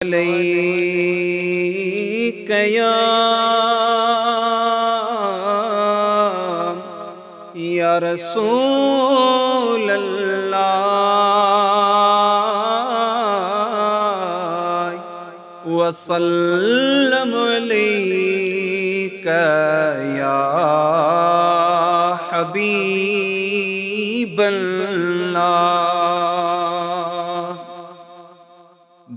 अलैका या रसूल अल्लाह वसल्लम अलैका या हबीब अल्लाह।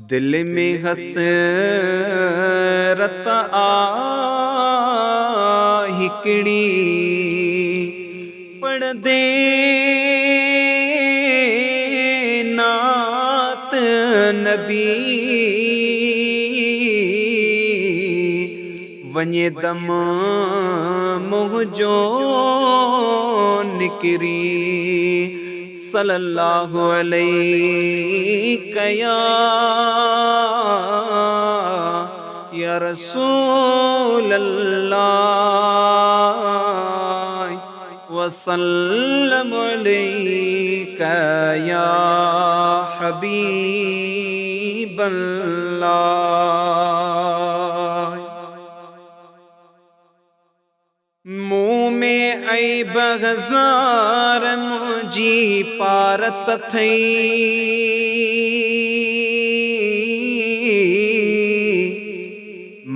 दिल में हसरत हिकड़ी पढ़ दे नात नबी वञे दम मुँह जो निकरी सल्लल्लाहु अलैका या रसूल अल्लाह वसल्लम अलैका या हबीब अल्लाह। मुँह में ऐब हज़ार मुझी पारत थई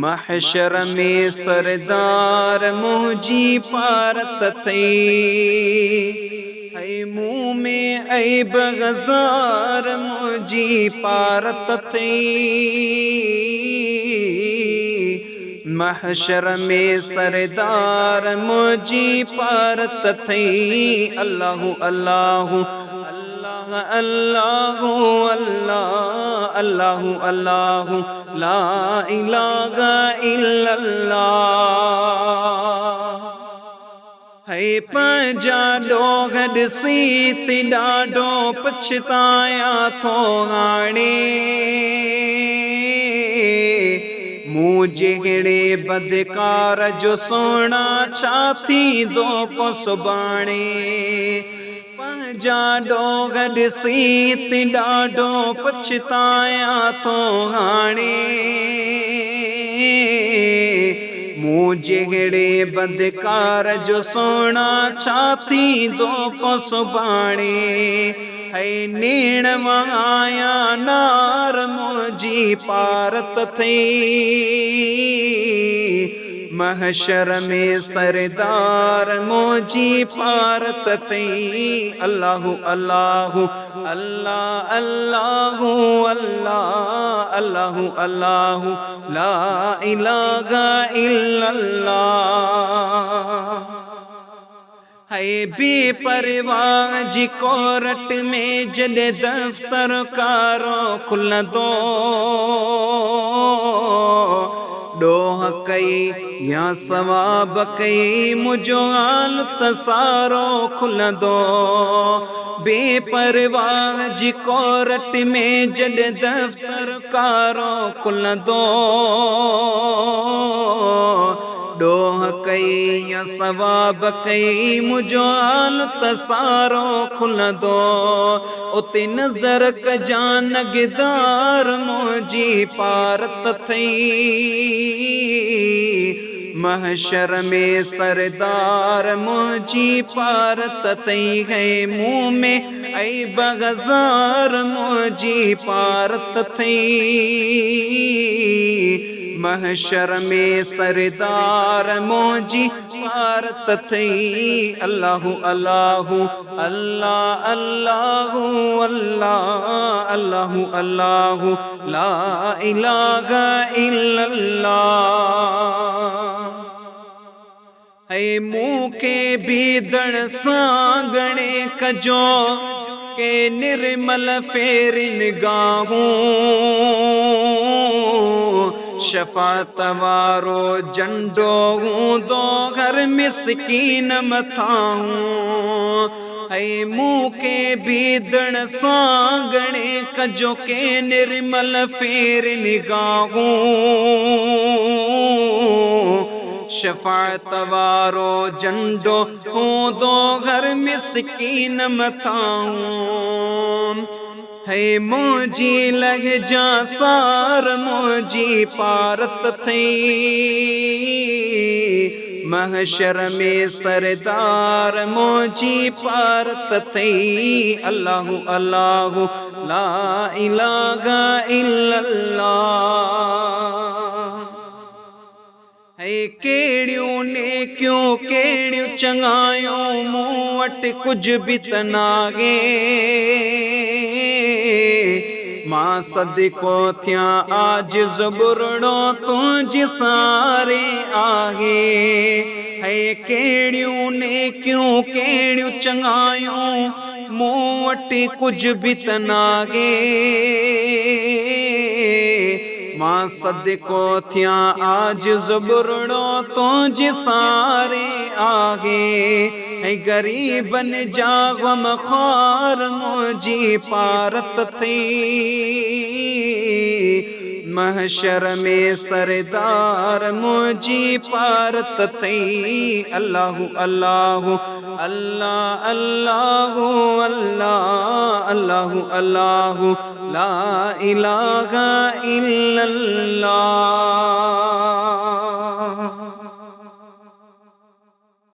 महशर में सरदार मुझी पारत थई। है मुँह में ऐब हज़ार मुझी पारत थई महशर में सरदार मुझी पारत थई। अल्लाहु अल्लाहु अल्लाह अल्लाहु अल्लाह अल्लाहु अल्लाहु ला इलाहा इल्लल्लाह। है पंजा डोगड सीत डाडो पछताया थो हाणे मुझे बदकार जो सोना छाती दो को सुबाणे पंजा डोगड सीत डाडो पछताया तो हाणे मुझे बदकार जो सोना छाती दो को सुबाणे। है नीण आया नार मुझी पारत थई महशर में सरदार मुझी पारत थई। अल्लाहु अल्लाहु अल्लाह अल्लाहु अल्लाह अल्लाहु अल्लाहु ला इलाहा इल्लल्लाह। है बेपरवाह जी कोरट में जॾहिं दफ्तर कारो खुलंदो डोह कई या सवाब कई मुझो हाल तसारो खुलंदो। बेपरवाह जी कोरट में जॾहिं दफ्तर कारो खुलंदो डोह कई या सवाब कई मुझो हाल तसारो खुलंदो। उते नज़र कजा नगदार मुझी पारत थई महशर में सरदार मुझी पारत थई। है मुँह में ऐब हज़ार मुझी पारत थई महशर में सरदार मुझी पारत थई। अल्लाहु अल्लाहु अल्लाह अल्लाहु अल्लाह अल्लाहु अल्लाहु ला इलाहा इल्लल्लाह। है मुँह के भीदड़ सांगणे कजो के निर्मल फेर निगाहूं शफात वारो झंडो हूंदो घर मिस्कीन मथाऊं। है मुँह के भीदड़ सांगणे कजो के निर्मल फेर निगाहूं शफात वारो झंडो हूंदो घर मिस्कीन मथाऊं। है मुझी लग जा सार मुझी पारत थई महशर में सरदार मुझी पारत थई अल्लाह अल्लाह ला इलाहा इल्लल्लाह है केड़ियों ने क्यों केड़ियों चंगायो मूं वट कुछ भी तनागे मां सदको थिया आज ज़ुबुरड़ो तुझ सारे आगे है केड़ियों ने क्यों केड़ियों चंगायो मूं वट कुछ भी तनागे मां सदको थिया आज ज़ुबुरड़ो तुझ सारे आगे है गरीबन जा गम ख़ार मुझी पारत थी महशर में सरदार मुझी पारत थी अल्लाह अल्लाह अल्लाह अल्लाह अल्लाह अल्लाह अल्लाह ला इलाहा इल्लल्लाह।